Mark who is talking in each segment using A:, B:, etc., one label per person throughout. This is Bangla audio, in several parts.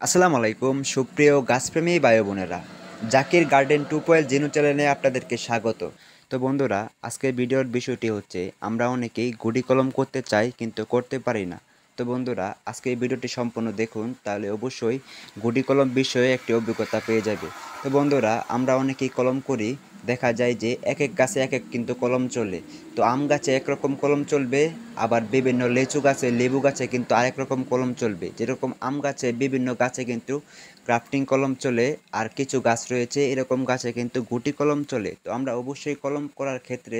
A: আসসালামু আলাইকুম সুপ্রিয় গাছপ্রেমী ভাই বোনেরা, জাকির গার্ডেন 2.0 চ্যানেলে আপনাদেরকে স্বাগত। তো বন্ধুরা, আজকের ভিডিওর বিষয়টি হচ্ছে আমরা অনেকেই গুটি কলম করতে চাই কিন্তু করতে পারি না। তো বন্ধুরা, আজকে এই ভিডিওটি সম্পূর্ণ দেখুন, তাহলে অবশ্যই গুটি কলম বিষয়ে একটি অভিজ্ঞতা পেয়ে যাবে। তো বন্ধুরা, আমরা অনেকেই কলম করি, দেখা যায় যে এক এক গাছে এক এক কিন্তু কলম চলে। তো আম গাছে একরকম কলম চলবে, আবার বিভিন্ন লিচু গাছে লেবু গাছে কিন্তু আরেক রকম কলম চলবে। যেরকম আম গাছে বিভিন্ন গাছে কিন্তু গ্রাফটিং কলম চলে, আর কিছু গাছ রয়েছে এরকম গাছে কিন্তু গুটি কলম চলে। তো আমরা অবশ্যই কলম করার ক্ষেত্রে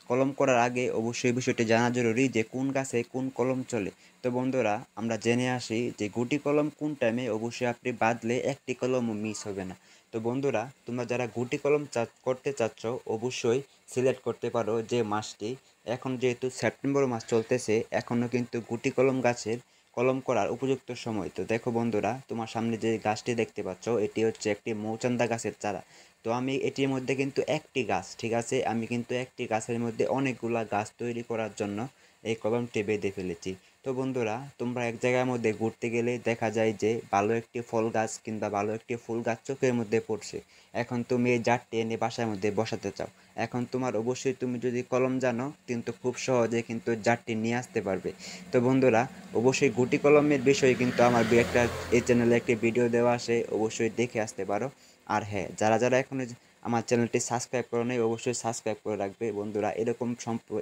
A: কলম করার আগে অবশ্যই বিষয়টি জানা জরুরি যে কোন গাছে কোন কলম চলে। তো বন্ধুরা, আমরা জেনে আসি যে গুটি কলম কোন টাইমে অবশ্যই আপনি বাঁধলে একটি কলমও মিস হবে না। তো বন্ধুরা, তোমরা যারা গুটি কলম করতে চাচ্ছ অবশ্যই সিলেক্ট করতে পারো যে মাসটি। এখন যেহেতু সেপ্টেম্বর মাস চলতেছে, এখনও কিন্তু গুটি কলম গাছের কলম করার উপযুক্ত সময়। তো দেখো বন্ধুরা, তোমার সামনে যে গাছটি দেখতে পাচ্ছ এটি হচ্ছে একটি মৌচান্দা গাছের চারা। তো আমি এটির মধ্যে কিন্তু একটি গাছ, ঠিক আছে, আমি কিন্তু একটি গাছের মধ্যে অনেকগুলা গাছ তৈরি করার জন্য এই কলমটি বেঁধে ফেলেছি। তো বন্ধুরা, তোমরা এক জায়গার মধ্যে ঘুরতে গেলে দেখা যায় যে ভালো একটি ফল গাছ কিংবা ভালো একটি ফুল গাছ চোখের মধ্যে পড়ছে। এখন তুমি এই জারটি এনে বাসার মধ্যে বসাতে চাও। এখন তোমার অবশ্যই, তুমি যদি কলম জানো কিন্তু খুব সহজে কিন্তু জারটি নিয়ে আসতে পারবে। তো বন্ধুরা, অবশ্যই গুটি কলমের বিষয়ে কিন্তু আমার একটা এই চ্যানেলে একটি ভিডিও দেওয়া আছে, অবশ্যই দেখে আসতে পারো। আর হ্যাঁ, যারা যারা এখনো আমার চ্যানেলটি সাবস্ক্রাইব করে নেই অবশ্যই সাবস্ক্রাইব করে রাখবে বন্ধুরা।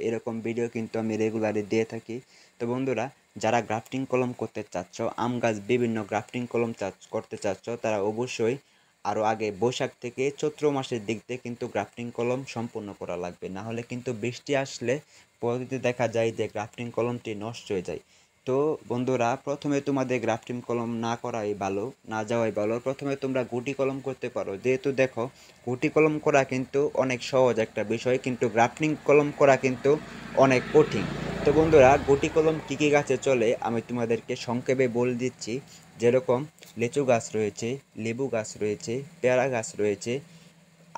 A: এরকম ভিডিও কিন্তু আমি রেগুলারলি দিয়ে থাকি। তো বন্ধুরা, যারা গ্রাফটিং কলম করতে চাচ্ছ, আম গাছ বিভিন্ন গ্রাফটিং কলম করতে চাচ্ছ, তারা অবশ্যই আরও আগে বৈশাখ থেকে চৈত্র মাসের দিক দিয়ে কিন্তু গ্রাফটিং কলম সম্পূর্ণ করা লাগবে, না হলে কিন্তু বৃষ্টি আসলে পরবর্তীতে দেখা যায় যে গ্রাফটিং কলমটি নষ্ট হয়ে যায়। তো বন্ধুরা, প্রথমে তোমাদের গ্রাফটিং কলম না করাই ভালো, না যাওয়াই ভালো। প্রথমে তোমরা গুটি কলম করতে পারো, যেহেতু দেখো গুটি কলম করা কিন্তু অনেক সহজ একটা বিষয়, কিন্তু গ্রাফটিং কলম করা কিন্তু অনেক কঠিন। তো বন্ধুরা, গুটি কলম কী কী গাছে চলে আমি তোমাদেরকে সংক্ষেপে বলে দিচ্ছি। যেরকম লিচু গাছ রয়েছে, লেবু গাছ রয়েছে, পেয়ারা গাছ রয়েছে,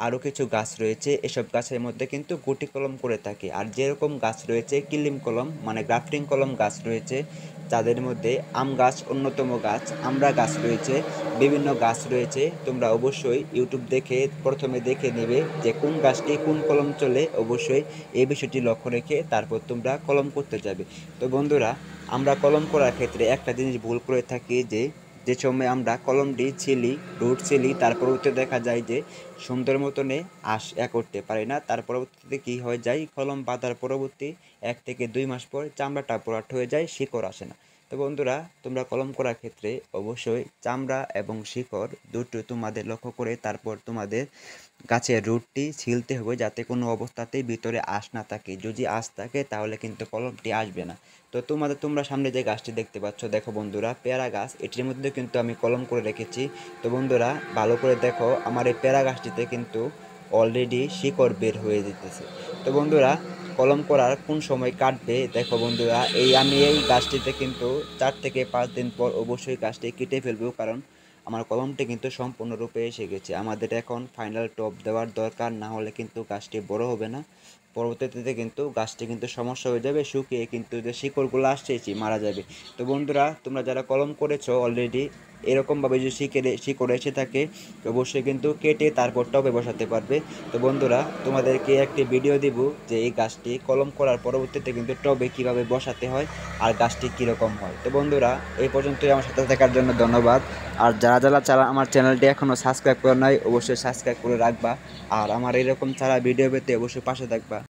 A: আরও কিছু গাছ রয়েছে, এসব গাছের মধ্যে কিন্তু গুটি কলম করে থাকে। আর যেরকম গাছ রয়েছে কিলিম কলম মানে গ্রাফটিং কলম গাছ রয়েছে, তাদের মধ্যে আম গাছ অন্যতম গাছ, আমড়া গাছ রয়েছে, বিভিন্ন গাছ রয়েছে। তোমরা অবশ্যই ইউটিউব দেখে প্রথমে দেখে নেবে যে কোন গাছটি কোন কলম চলে, অবশ্যই এই বিষয়টি লক্ষ্য রেখে তারপর তোমরা কলম করতে যাবে। তো বন্ধুরা, আমরা কলম করার ক্ষেত্রে একটা জিনিস ভুল করে থাকি যে যে সময় আমরা কলমটি ছিলি, রুট ছিলি, তার পরবর্তীতে দেখা যায় যে সুন্দর মতনে করতে পারি না। তার পরবর্তীতে কী হয়ে যায়, কলম বাঁধার পরবর্তী 1 থেকে 2 মাস পর চামড়াটা পোড়াট হয়ে যায়, শিকড় আসে না। তো বন্ধুরা, তোমরা কলম করার ক্ষেত্রে অবশ্যই চামড়া এবং শিকড় দুটো তোমাদের লক্ষ্য করে তারপর তোমাদের গাছের রুটটি ছিলতে হবে, যাতে কোনো অবস্থাতেই ভিতরে আঁশ না থাকে। যদি আঁশ থাকে তাহলে কিন্তু কলমটি আসবে না। তো তোমরা সামনে যে গাছটি দেখতে পাচ্ছ, দেখো বন্ধুরা, পেয়ারা গাছ, এটির মধ্যে কিন্তু আমি কলম করে রেখেছি। তো বন্ধুরা, ভালো করে দেখো, আমার এই পেয়ারা গাছটিতে কিন্তু অলরেডি শিকড় বের হয়ে যেতেছে। তো বন্ধুরা, কলম করার কোন সময় কাটবে দেখো বন্ধুরা, আমি এই গাছটিতে কিন্তু 4 থেকে 5 দিন পর অবশ্যই গাছটি কেটে ফেলবো, কারণ আমার কলমটি কিন্তু সম্পূর্ণরূপে এসে গেছে। আমাদের এখন ফাইনাল টপ দেওয়ার দরকার, না হলে কিন্তু গাছটি বড় হবে না। পরবর্তীতে কিন্তু গাছটি কিন্তু সমস্যা হয়ে যাবে, শুকিয়ে কিন্তু যে শিকড়গুলো আসছে মারা যাবে। তো বন্ধুরা, তোমরা যারা কলম করেছো অলরেডি, এরকমভাবে যদি শিকড় এসে থাকে অবশ্যই কিন্তু কেটে তারপর টবে বসাতে পারবে। তো বন্ধুরা, তোমাদেরকে একটি ভিডিও দিব যে এই গাছটি কলম করার পরবর্তীতে কিন্তু টবে কিভাবে বসাতে হয় আর গাছটি কীরকম হয়। তো বন্ধুরা, এই পর্যন্তই আমার সাথে থাকার জন্য ধন্যবাদ। আর যারা যারা আমার চ্যানেলটি এখনও সাবস্ক্রাইব করে নাই অবশ্যই সাবস্ক্রাইব করে রাখবা। আর আমার এরকম ছাড়া ভিডিও পেতে অবশ্যই পাশে থাকবা।